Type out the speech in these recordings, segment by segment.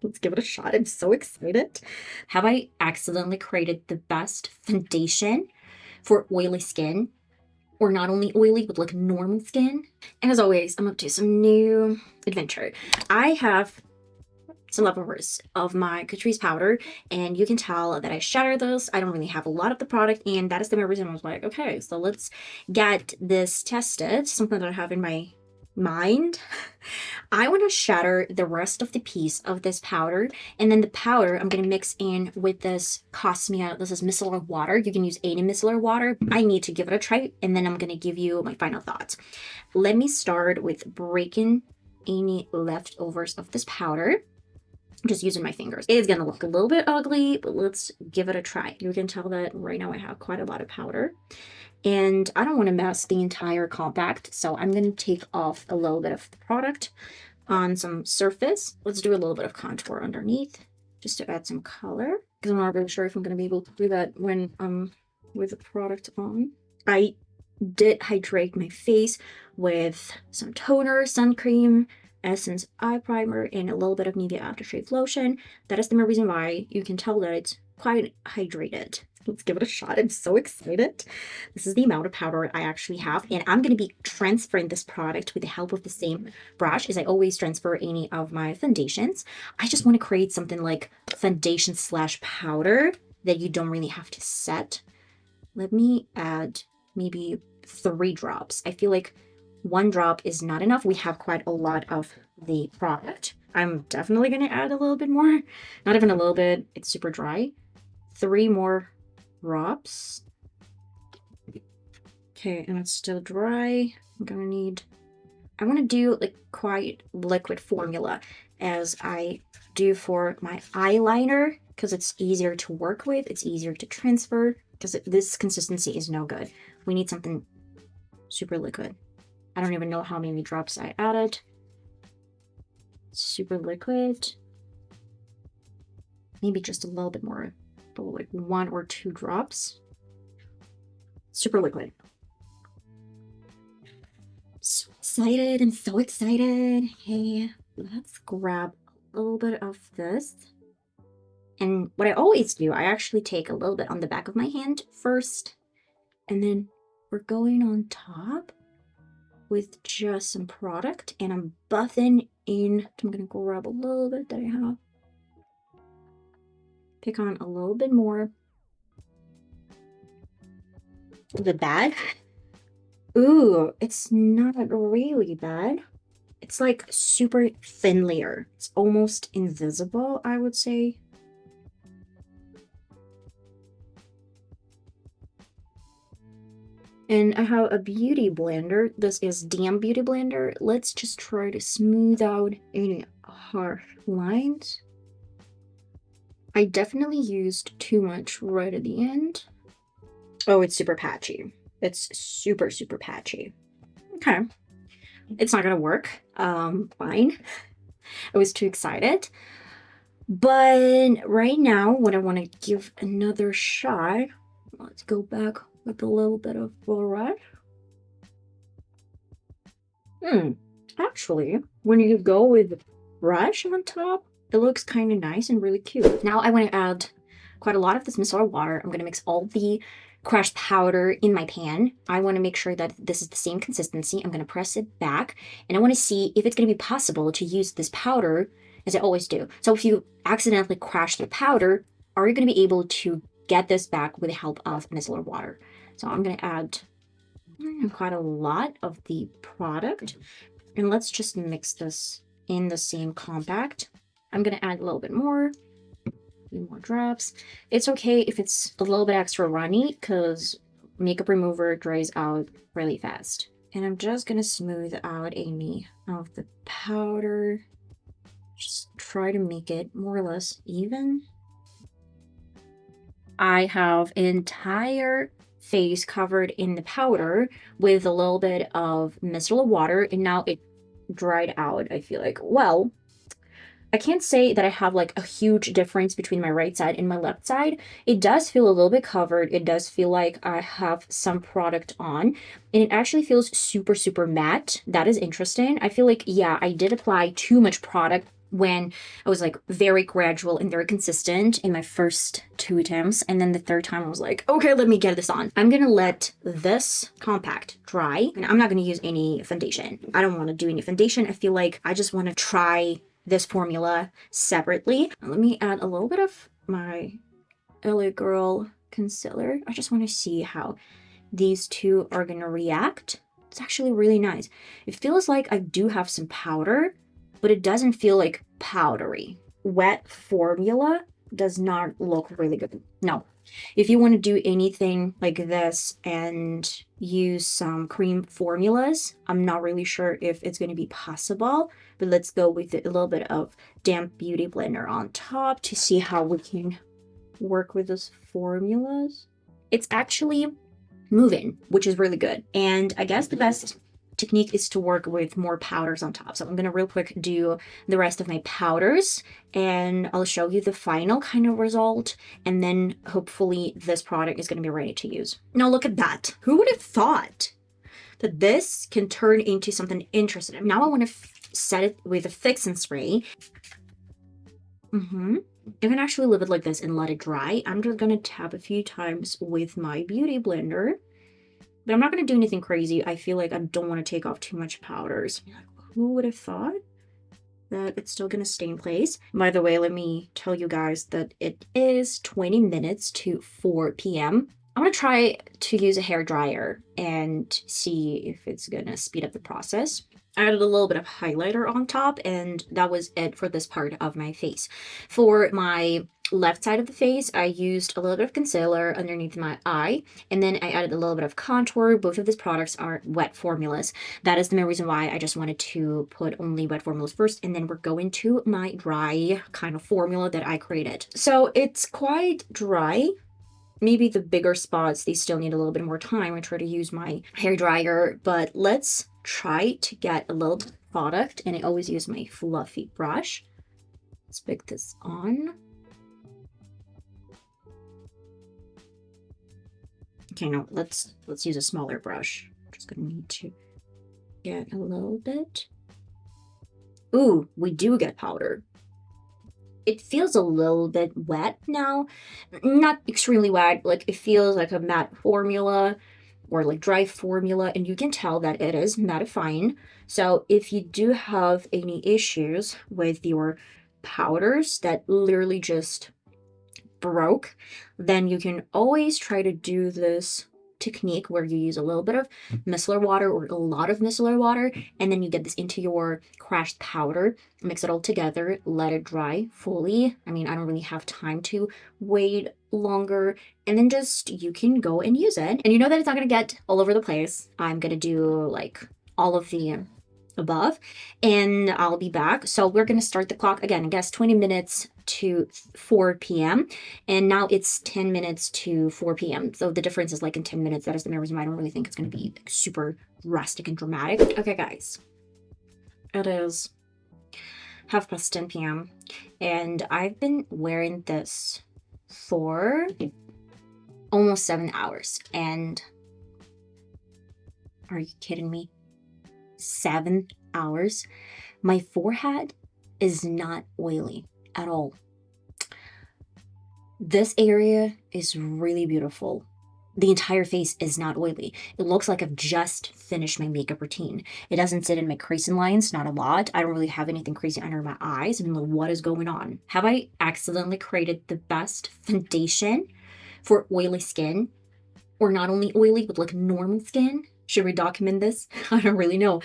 Let's give it a shot. I'm so excited. Have I accidentally created the best foundation for oily skin? Or not only oily, but like normal skin? And as always, I'm up to some new adventure. I have some leftovers of my CATRICE powder, and you can tell that I shatter this. I don't really have a lot of the product, and that is the main reason I was like, okay, so let's get this tested. Something that I have in my mind. I want to shatter the rest of the piece of this powder, and then the powder I'm going to mix in with this Cosmia. This is micellar water. You can use any micellar water. I need to give it a try, and then I'm going to give you my final thoughts. Let me start with breaking any leftovers of this powder. I'm just using my fingers. It's gonna look a little bit ugly, but let's give it a try. You can tell that right now I have quite a lot of powder, and I don't want to mess the entire compact, so I'm going to take off a little bit of the product on some surface. Let's do a little bit of contour underneath just to add some color, because I'm not really sure if I'm going to be able to do that when I'm with the product on. I did hydrate my face with some toner, sun cream, Essence eye primer, and a little bit of Nivea aftershave lotion. That is the main reason why you can tell that it's quite hydrated. Let's give it a shot. I'm so excited. This is the amount of powder I actually have, and I'm going to be transferring this product with the help of the same brush as I always transfer any of my foundations. I just want to create something like foundation slash powder that you don't really have to set. Let me add maybe 3 drops. I feel like 1 drop is not enough. We have quite a lot of the product. I'm definitely going to add a little bit more. Not even a little bit. It's super dry. 3 more drops. Okay, and it's still dry. I want to do like quite liquid formula as I do for my eyeliner, because it's easier to work with. It's easier to transfer, because this consistency is no good. We need something super liquid. I don't even know how many drops I added. Super liquid. Maybe just a little bit more, like 1 or 2 drops. Super liquid. So excited. I'm so excited. Hey, let's grab a little bit of this. And what I always do, I actually take a little bit on the back of my hand first, and then we're going on top with just some product, and I'm buffing in. I'm gonna grab a little bit that I have. Pick on a little bit more. Is it bad? Ooh, it's not really bad. It's like super thin layer. It's almost invisible, I would say. And I have a beauty blender. This is DM Beauty Blender. Let's just try to smooth out any harsh lines. I definitely used too much right at the end. Oh, it's super patchy. It's super, super patchy. Okay. It's not gonna work. Fine. I was too excited. But right now, what I want to give another shot, let's go back with a little bit of brush. Actually, when you go with the brush on top, it looks kind of nice and really cute. Now I want to add quite a lot of this micellar water. I'm going to mix all the crushed powder in my pan. I want to make sure that this is the same consistency. I'm going to press it back, and I want to see if it's going to be possible to use this powder as I always do. So if you accidentally crash the powder, are you going to be able to get this back with the help of micellar water? So I'm going to add quite a lot of the product, and let's just mix this in the same compact. I'm going to add a little bit more. Few more drops. It's okay if it's a little bit extra runny, because makeup remover dries out really fast. And I'm just gonna smooth out any of the powder. Just try to make it more or less even. I have entire face covered in the powder with a little bit of micellar water, and now it dried out. I feel like, well, I can't say that I have like a huge difference between my right side and my left side. It does feel a little bit covered. It does feel like I have some product on, and it actually feels super, super matte. That is interesting. I feel like, yeah, I did apply too much product when I was like very gradual and very consistent in my first 2 attempts. And then the third time I was like, okay, let me get this on. I'm gonna let this compact dry, and I'm not gonna use any foundation. I don't want to do any foundation. I feel like I just want to try this formula separately. Let me add a little bit of my LA Girl concealer. I just want to see how these two are gonna react. It's actually really nice. It feels like I do have some powder, but it doesn't feel like powdery. Wet formula does not look really good. No. If you want to do anything like this and use some cream formulas, I'm not really sure if it's going to be possible, but let's go with a little bit of damp beauty blender on top to see how we can work with those formulas. It's actually moving, which is really good. And I guess the best technique is to work with more powders on top. So I'm gonna real quick do the rest of my powders and I'll show you the final kind of result, and then hopefully this product is gonna be ready to use. Now look at that. Who would have thought that this can turn into something interesting? Now I want to set it with a fix and spray. You can actually leave it like this and let it dry. I'm just gonna tap a few times with my beauty blender, but I'm not going to do anything crazy. I feel like I don't want to take off too much powders. Who would have thought that it's still going to stay in place? By the way, let me tell you guys that it is 20 minutes to 4 p.m. I'm going to try to use a hair dryer and see if it's going to speed up the process. I added a little bit of highlighter on top, and that was it for this part of my face. For my left side of the face, I used a little bit of concealer underneath my eye, and then I added a little bit of contour. Both of these products are wet formulas. That is the main reason why I just wanted to put only wet formulas first, and then we're going to my dry kind of formula that I created. So it's quite dry. Maybe the bigger spots, they still need a little bit more time. I try to use my hair dryer, but let's try to get a little bit of product, and I always use my fluffy brush. Let's pick this on. Okay, no, let's use a smaller brush. I'm just gonna need to get a little bit. Ooh, we do get powder. It feels a little bit wet now. Not extremely wet, like it feels like a matte formula or like dry formula, and you can tell that it is mattifying. So if you do have any issues with your powders that literally just broke, then you can always try to do this technique where you use a little bit of micellar water or a lot of micellar water, and then you get this into your crashed powder, mix it all together, let it dry fully. I mean, I don't really have time to wait longer, and then just you can go and use it. And you know that it's not gonna get all over the place. I'm gonna do like all of the above, and I'll be back. So we're gonna start the clock again. I guess 20 minutes to 4 p.m. and now it's 10 minutes to 4 p.m. So the difference is like in 10 minutes. That is the main reason why I don't really think it's gonna be like super drastic and dramatic. Okay, guys, it is 10:30 p.m. and I've been wearing this for almost 7 hours. And are you kidding me? 7 hours. My forehead is not oily at all. This area is really beautiful. The entire face is not oily. It looks like I've just finished my makeup routine. It doesn't sit in my creasing lines, not a lot. I don't really have anything crazy under my eyes. I mean, like, what is going on? Have I accidentally created the best foundation for oily skin? Or not only oily, but like normal skin? Should we document this? I don't really know.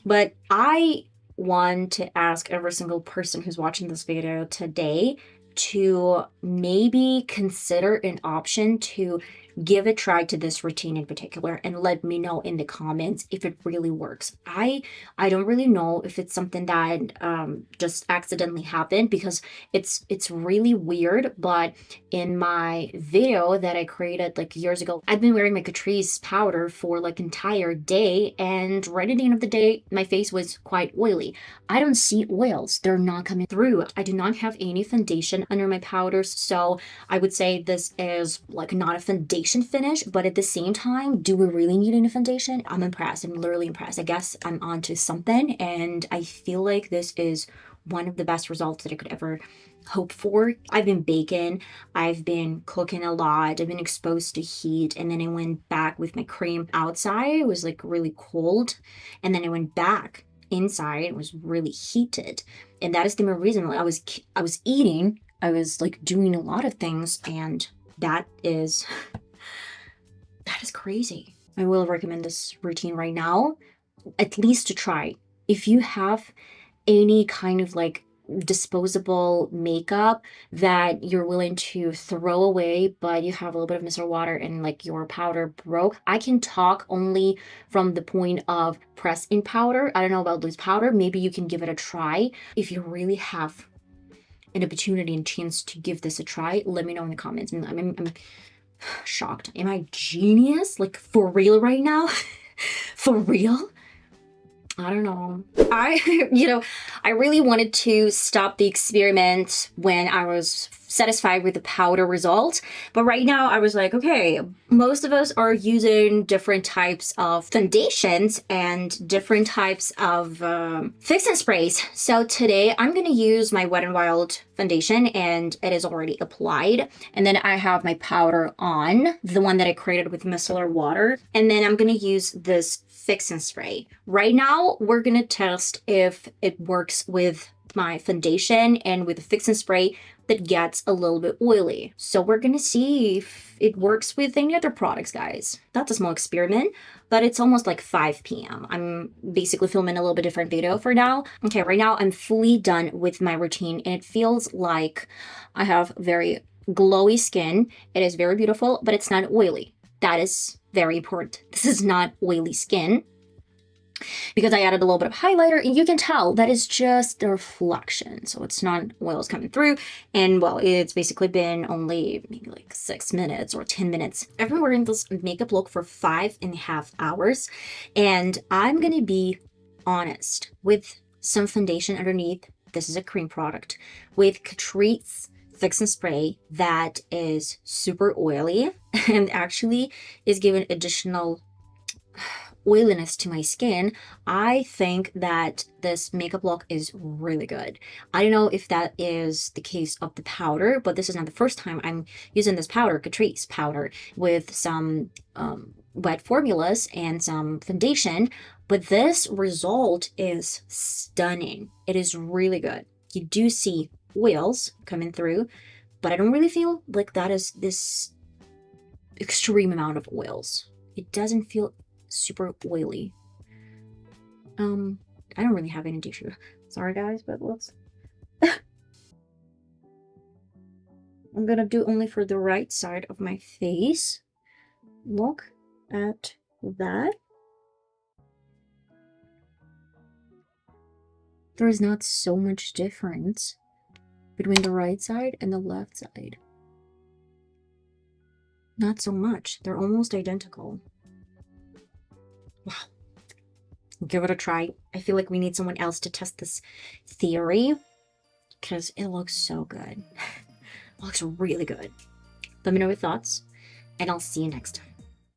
But I want to ask every single person who's watching this video today to maybe consider an option to give a try to this routine in particular, and let me know in the comments if it really works. I don't really know if it's something that just accidentally happened, because it's really weird. But in my video that I created like years ago, I'd been wearing my CATRICE powder for like entire day, and right at the end of the day my face was quite oily. I don't see oils, they're not coming through. I do not have any foundation under my powders, so I would say this is like not a foundation finish, but at the same time, do we really need any foundation? I'm impressed. I'm literally impressed. I guess I'm onto something, and I feel like this is one of the best results that I could ever hope for. I've been baking, I've been cooking a lot, I've been exposed to heat, and then I went back with my cream outside. It was like really cold, and then I went back inside. It was really heated, and that is the main reason. Like, I was eating, I was like doing a lot of things, and that is crazy. I will recommend this routine right now, at least to try. If you have any kind of like disposable makeup that you're willing to throw away, but you have a little bit of micellar water and like your powder broke, I can talk only from the point of press-in powder. I don't know about loose powder. Maybe you can give it a try. If you really have an opportunity and chance to give this a try, let me know in the comments. I'm shocked. Am I genius? Like, for real right now? For real? I don't know. I really wanted to stop the experiment when I was satisfied with the powder result. But right now I was like, okay, most of us are using different types of foundations and different types of fix-and sprays. So today I'm going to use my Wet n Wild foundation, and it is already applied. And then I have my powder on, the one that I created with micellar water. And then I'm going to use this fix and spray. Right now, we're going to test if it works with my foundation and with the fix and spray that gets a little bit oily. So we're going to see if it works with any other products, guys. That's a small experiment, but it's almost like 5 p.m. I'm basically filming a little bit different video for now. Okay, right now I'm fully done with my routine, and it feels like I have very glowy skin. It is very beautiful, but it's not oily. That is very important. This is not oily skin, because I added a little bit of highlighter, and you can tell that is just a reflection. So it's not oils coming through. And well, it's basically been only maybe like 6 minutes or 10 minutes. I've been wearing this makeup look for 5.5 hours. And I'm gonna be honest, with some foundation underneath, this is a cream product, with CATRICE fix and spray that is super oily and actually is giving additional oiliness to my skin. I think that this makeup look is really good. I don't know if that is the case of the powder, but this is not the first time I'm using this powder, CATRICE powder, with some wet formulas and some foundation, but this result is stunning. It is really good. You do see oils coming through, but I don't really feel like that is this extreme amount of oils. It doesn't feel super oily. I don't really have any tissue. Sorry guys, but let's I'm gonna do only for the right side of my face. Look at that. There is not so much difference between the right side and the left side. Not so much. They're almost identical. Wow. Give it a try. I feel like we need someone else to test this theory, because it looks so good. It looks really good. Let me know your thoughts, and I'll see you next time.